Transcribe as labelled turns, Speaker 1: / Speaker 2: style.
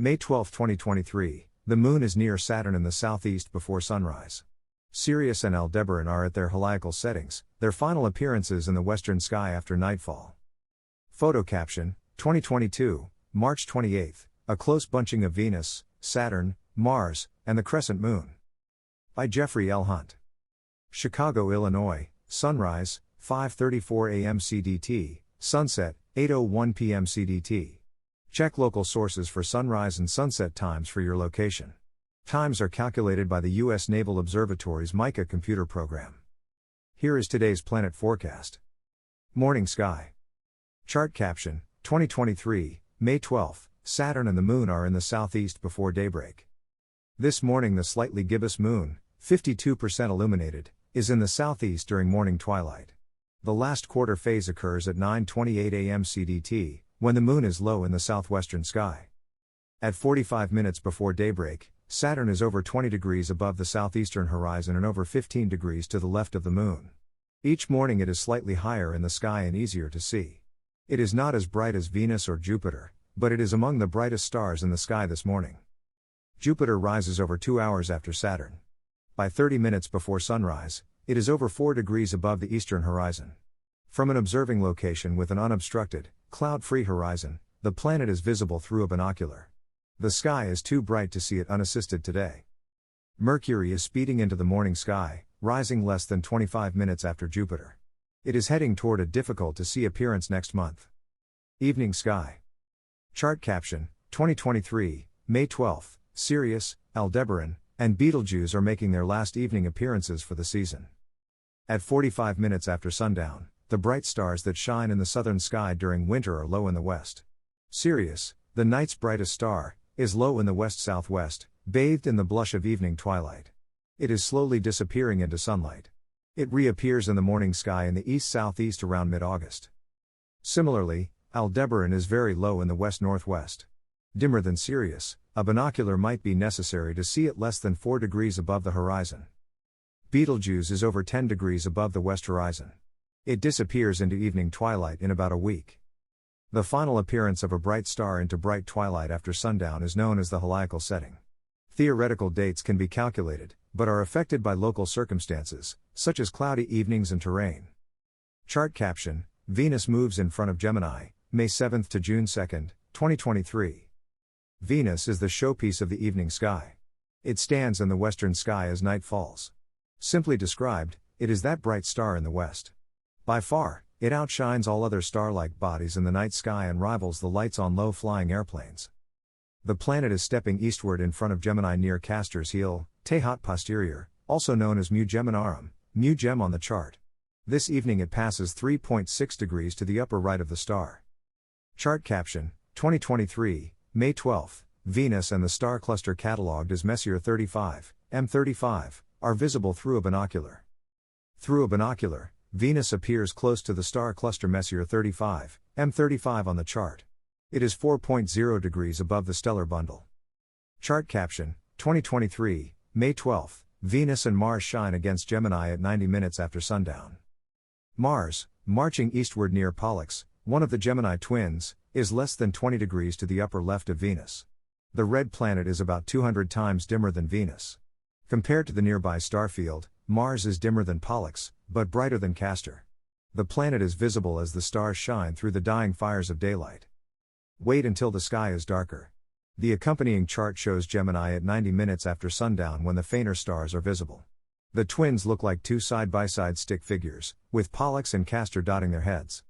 Speaker 1: May 12, 2023, the Moon is near Saturn in the southeast before sunrise. Sirius and Aldebaran are at their heliacal settings, their final appearances in the western sky after nightfall. Photo caption, 2022, March 28, a close bunching of Venus, Saturn, Mars, and the crescent moon. By Jeffrey L. Hunt. Chicago, Illinois, sunrise, 5:34 a.m. CDT, sunset, 8:01 p.m. CDT. Check local sources for sunrise and sunset times for your location. Times are calculated by the U.S. Naval Observatory's MICA computer program. Here is today's planet forecast. Morning sky. Chart caption, 2023, May 12, Saturn and the Moon are in the southeast before daybreak. This morning the slightly gibbous moon, 52% illuminated, is in the southeast during morning twilight. The last quarter phase occurs at 9:28 a.m. CDT, when the moon is low in the southwestern sky. At 45 minutes before daybreak, Saturn is over 20 degrees above the southeastern horizon and over 15 degrees to the left of the moon. Each morning it is slightly higher in the sky and easier to see. It is not as bright as Venus or Jupiter, but it is among the brightest stars in the sky this morning. Jupiter rises over 2 hours after Saturn. By 30 minutes before sunrise, it is over 4 degrees above the eastern horizon. From an observing location with an unobstructed, cloud-free horizon, the planet is visible through a binocular. The sky is too bright to see it unassisted today. Mercury is speeding into the morning sky, rising less than 25 minutes after Jupiter. It is heading toward a difficult-to-see appearance next month. Evening sky. Chart caption, 2023, May 12, Sirius, Aldebaran, and Betelgeuse are making their last evening appearances for the season. At 45 minutes after sundown, the bright stars that shine in the southern sky during winter are low in the west. Sirius, the night's brightest star, is low in the west-southwest, bathed in the blush of evening twilight. It is slowly disappearing into sunlight. It reappears in the morning sky in the east-southeast around mid-August. Similarly, Aldebaran is very low in the west-northwest. Dimmer than Sirius, a binocular might be necessary to see it less than 4 degrees above the horizon. Betelgeuse is over 10 degrees above the west horizon. It disappears into evening twilight in about a week. The final appearance of a bright star into bright twilight after sundown is known as the heliacal setting. Theoretical dates can be calculated, but are affected by local circumstances, such as cloudy evenings and terrain. Chart caption, Venus moves in front of Gemini, May 7 to June 2, 2023. Venus is the showpiece of the evening sky. It stands in the western sky as night falls. Simply described, it is that bright star in the west. By far, it outshines all other star-like bodies in the night sky and rivals the lights on low-flying airplanes. The planet is stepping eastward in front of Gemini near Castor's heel, Tehat posterior, also known as Mu Geminorum, Mu Gem on the chart. This evening it passes 3.6 degrees to the upper right of the star. Chart caption, 2023, May 12, Venus and the star cluster catalogued as Messier 35, M35, are visible through a binocular. Through a binocular, Venus appears close to the star cluster Messier 35, M35 on the chart. It is 4.0 degrees above the stellar bundle. Chart caption, 2023, May 12, Venus and Mars shine against Gemini at 90 minutes after sundown. Mars, marching eastward near Pollux, one of the Gemini twins, is less than 20 degrees to the upper left of Venus. The red planet is about 200 times dimmer than Venus. Compared to the nearby star field, Mars is dimmer than Pollux, but brighter than Castor. The planet is visible as the stars shine through the dying fires of daylight. Wait until the sky is darker. The accompanying chart shows Gemini at 90 minutes after sundown when the fainter stars are visible. The twins look like two side-by-side stick figures, with Pollux and Castor dotting their heads.